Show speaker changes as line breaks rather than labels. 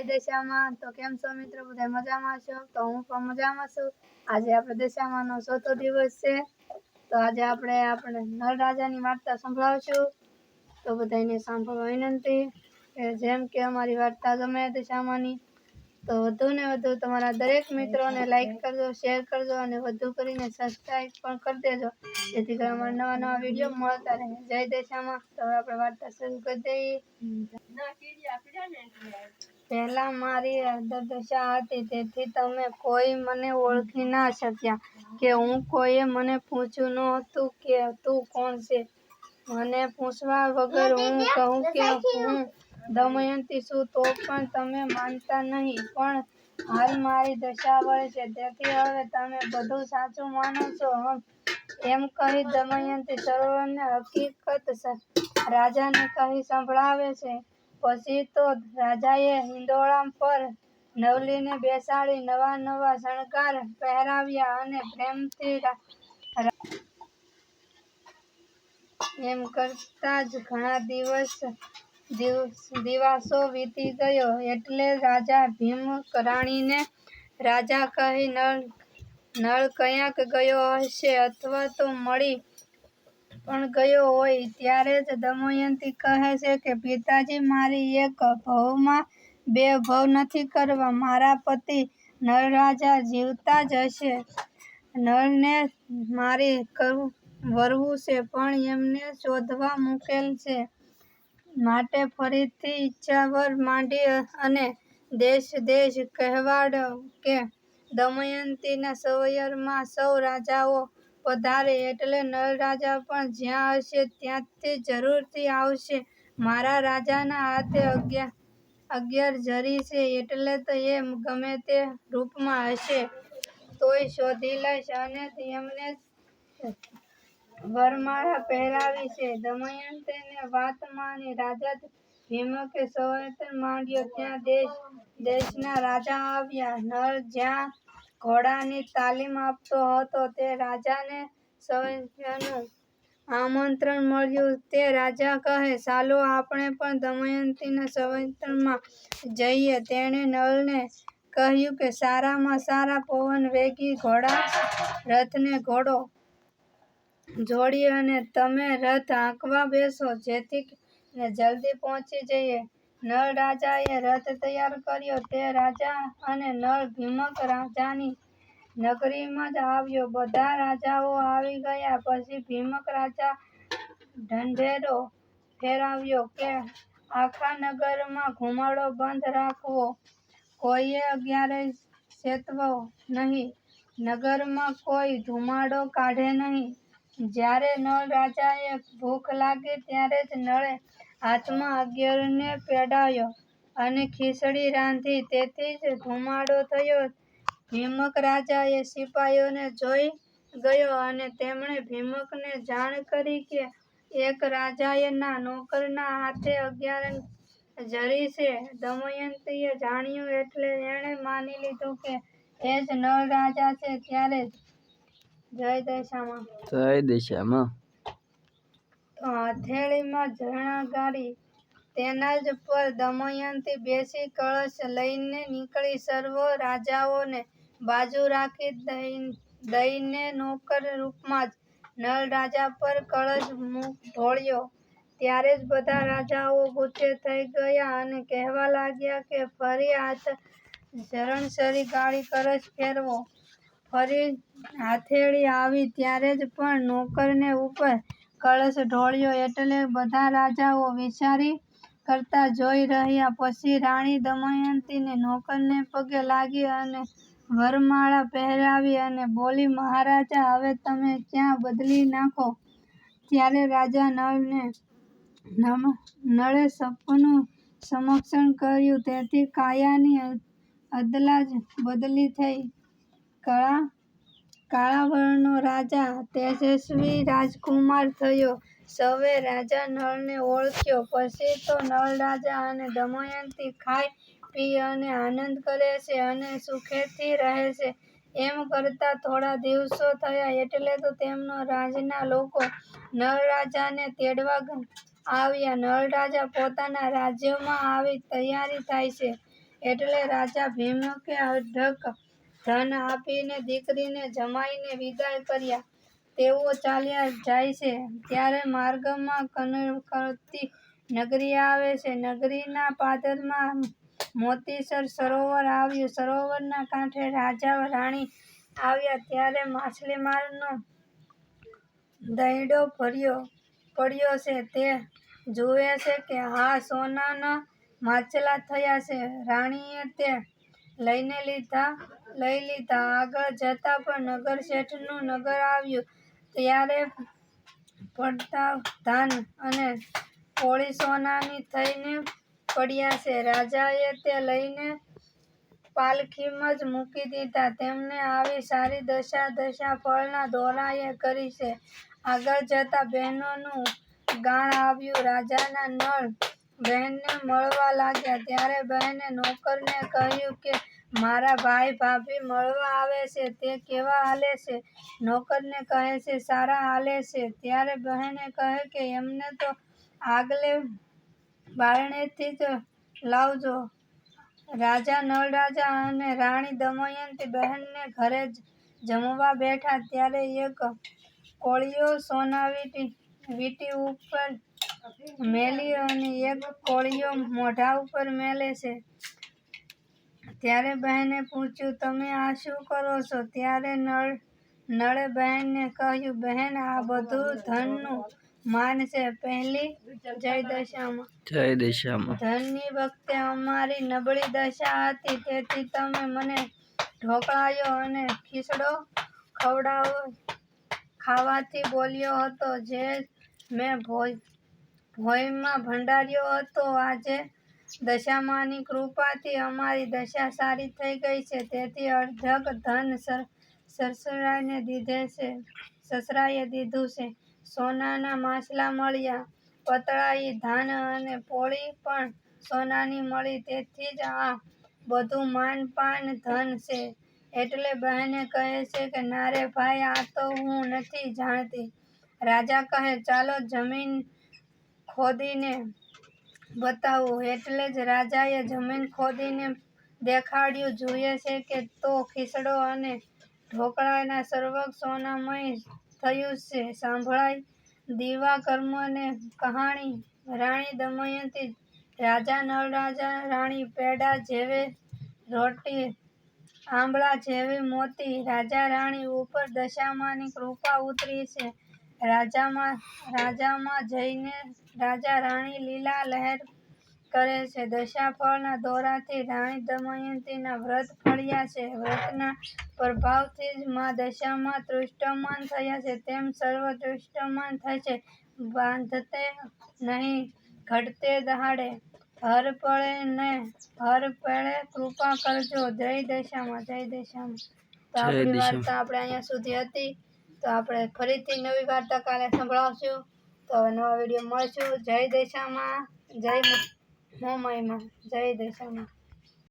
દશામાં તો કેમ છો મિત્રો? બધા મજામાં છો? તો હું પણ મજામાં છું। આજે આપણે દશામાનો 4થો દિવસ છે, તો આજે આપણે નળ રાજાની વાર્તા સંભળાવશું। તો બધાને સાંભળવા વિનંતી કે જેમ કે અમારી વાર્તા ગમે દશામાની તો વધુ ને વધુ તમારા દરેક મિત્રોને લાઈક કરજો, શેર કરજો અને વધુ કરીને સબસ્ક્રાઇબ પણ કરી દેજો, જેથી કરીને અમારા નવા વિડીયો મળતા રહે। જય દશામાં। તો આપણે વાર્તા શરૂ કરી દઈએ। પહેલા મારી દશા હતી, તેથી તમે કોઈ મને ઓળખી ના શક્યા કે હું કોઈએ મને પૂછ્યું નહોતું કે તું કોણ છે। મને પૂછવા વગર હું કહું કે હું દમયંતી છું તો પણ તમે માનતા નહીં, પણ હાલ મારી દશા વળે છે, તેથી હવે તમે બધું સાચું માનો છો એમ કહી દમયંતી સરોવરની હકીકત રાજાને કહી સંભળાવે છે। પછી તો રાજાએ હિંડોળા પર નવલીને બેસાડી નવા નવા શણગાર પહેરાવ્યા અને પ્રેમથી એમ કરતા જ ઘણા દિવસો વીતી ગયો, એટલે રાજા ભીમ રાણીને રાજા કહી નળ ક્યાંક ગયો હશે અથવા તો મળી પણ ગયો હોય, ત્યારે જ દમયંતી કહે છે કે પિતાજી, મારી એક ભવમાં બે ભવ નથી કરવા। મારા પતિ નળરાજા જીવતા જ હશે, નળને મારે વરવું છે, પણ એમને શોધવા મૂકેલ છે, માટે ફરીથી ઈચ્છાવર માંડી અને દેશ દેશ કહેવાડો કે દમયંતીના સરોવરમાં સૌ રાજાઓ પધારે, એટલે નળરાજા પણ જ્યાં હશે ત્યાંથી જરૂરથી આવશે। મારા રાજાના હાથે 11 ઝરી છે, એટલે તો એ ગમે તે રૂપમાં હશે તોય શોધી લઈશ અને એમને વરમાળા પહેરાવી છે। દમયંતીની વાત માની રાજા ભીમકે સરોવર માંડ્યો, ત્યાં દેશ દેશના રાજા આવ્યા। નળ જ્યાં ઘોડાની તાલીમ આપતો હતો તે રાજાને સરોવરનું આમંત્રણ મળ્યું, તે રાજા કહે ચાલો આપણે પણ દમયંતીના સરોવરમાં જઈએ। તેણે નળને કહ્યું કે સારામાં સારા પવન વેગી ઘોડા રથને ઘોડો જોડી અને તમે રથ હાંકવા બેસો, જેથી જલ્દી પહોંચી જઈએ। નળ રાજાએ રથ તૈયાર કર્યો, તે રાજા અને નળ ભીમક રાજાની નગરીમાં જ આવ્યો। બધા રાજાઓ આવી ગયા પછી ભીમક રાજા ઢંઢેરો ફેરવ્યો કે આખા નગરમાં ઘુમાડો બંધ રાખવો, કોઈએ ક્યારેય ચેતવો નહીં, નગરમાં કોઈ ધુમાડો કાઢે નહીં। જ્યારે નળ રાજાને ભૂખ લાગી ત્યારે જ નળે હાથમાં 11ને પેડાયો અને ખીચડી રાંધી, તેથી જ ધુમાડો થયો। ભીમક રાજા એ સિપાઈઓને જોઈ ગયો અને તેમણે ભીમકને જાણ કરી કે એક રાજાના નોકરના હાથે 11 ઝરી છે। દમયંતીએ જાણ્યું એટલે એણે માની લીધું કે એ જ નળ રાજા છે। ત્યારે જય દશામાં તો હથેળીમાં ઝરણા ગાળી તેના જ પર દમયંતી બેસી કળશ લઈને નીકળી। સર્વ રાજાઓને બાજુ રાખી દઈને નોકર રૂપમાં જ નળ રાજા પર કળશ ઢોળ્યો। ત્યારે જ બધા રાજાઓ ગુસ્સે થઈ ગયા અને કહેવા લાગ્યા કે ફરી ઝરણસરી ગાળી કળશ ફેરવો। ફરી હથેળી આવી ત્યારે જ પણ નોકરને ઉપર કળશ ઢોળ્યો, એટલે બધા રાજાઓ વિચાર કરતા જોઈ રહ્યા। પછી રાણી દમયંતી નોકરને પગે લાગી અને વરમાળા પહેરાવી અને બોલી, મહારાજા, હવે તમે ક્યાં બદલી નાખો। ત્યારે રાજા નળે સપનું સમક્ષમ કર્યું, તેથી કાયાની અદલા બદલી થઈ। કાળા વરણનો રાજા તેજસ્વી રાજકુમાર થયો। સૌએ રાજા નળને ઓળખ્યો। પછી તો નળ રાજા અને દમયંતી ખાઈ પી અને આનંદ કરે છે અને સુખેથી રહે છે। એમ કરતા થોડા દિવસો થયા એટલે તો તેમના રાજના લોકો નળ રાજાને તેડવા આવ્યા। નળ રાજા પોતાના રાજ્યમાં આવી તૈયાર થાય છે, એટલે રાજા ભીમકે અઢળક ધન આપીને દીકરીને જમાઈને વિદાય કર્યા. તેઓ ચાલ્યા જાય છે ત્યારે માર્ગમાં કનકવતી નગરી આવે છે. નગરીના પાદરમાં મોતીસર સરોવર આવ્યું. સરોવરના કાંઠે રાજા રાણી આવ્યા ત્યારે માછલીમારનો દહીંડો પડ્યો છે તે જુએ છે કે હા સોનાના માછલા થયા છે. રાણીએ તે લઈ લીધા. આગળ જતા પણ નગર શેઠનું નગર આવ્યું ત્યારે પડતા ધાન અને કોળી સોનાની થઈને પડ્યા છે. રાજાએ તે લઈને પાલખીમાં જ મૂકી દીધા. તેમને આવી સારી દશા ફળના દોરાએ કરી છે. આગળ જતા બહેનોનું ગાણ આવ્યું. રાજાના નળ બહેનને મળવા લાગ્યા ત્યારે બહેને નોકરને કહ્યું કે મારા ભાઈ ભાભી મળવા આવે છે તે કેવા હાલે છે? નોકરને કહે છે સારા હાલે છે. ત્યારે બહેને કહે કે એમને તો આગલે બારણેથી જ લાવજો. રાજા નળરાજા અને રાણી દમયંતી બહેનને ઘરે જમવા બેઠા ત્યારે એક કોળિયો સોનાવીટી ઉપર મેલી અને એક કોળિયો મોઢા ઉપર મેલે છે. ત્યારે બહેને પૂછ્યું તમે આ શું કરો છો? ત્યારે નળે બહેનને કહ્યું બહેન આ બધું ધનનું માન છે. પહેલી જય દશામાં ધનની વખતે અમારી નબળી દશા હતી તેથી તમે મને ઢોકળાયો અને ખીચડો ખાવાથી બોલ્યો હતો જે મેં ભોંયમાં ભંડાર્યો હતો. આજે દશામાની કૃપાથી અમારી દશા સારી થઈ ગઈ છે તેથી અઢળક ધન સસરાએ દીધું છે. સોનાના માછલા મળ્યા, પતળાઈ ધાન અને પોળી પણ સોનાની મળી તેથી જ આ બધું માન-પાન ધન છે. એટલે બહેને કહે છે કે નારે ભાઈ આ તો હું નથી જાણતી. રાજા કહે ચાલો જમીન ખોદીને બતાવું. એટલે જ રાજાએ જમીન ખોદીને દેખાડ્યું. જુએ છે કે તો ખીચડો અને ઢોકળા સર્વ સોનામય થયું છે. સાંભળાય દીવા કર્મને કહાણી. રાણી દમયંતી રાજા નળરાજા રાણી પેડા જેવી રોટી આંબળા જેવી મોતી. રાજા રાણી ઉપર દશામાની કૃપા ઉતરી છે. રાજામાં જઈને રાજા રાણી લીલા લહેર કરે છે. દશાફળના દોરાથી રાણી દમયંતીના વ્રત ફળ્યા છે. વ્રતના પ્રભાવથી જ મા દશામાં તૃષ્ટમાન થયા છે. તેમ સર્વ તૃષ્ટમાન થશે. બાંધતે નહીં ઘટતે દહાડે. હર પળે કૃપા કરજો. જય દશામાં. તો આપણી વાર્તા આપણે અહીંયા સુધી હતી. તો આપણે ફરીથી નવી વાર્તા કાલે સંભળાવશું. તો હવે નવા વિડીયો મળશું. જય દશામાં, જય મોમાઈમાં, જય દશામાં.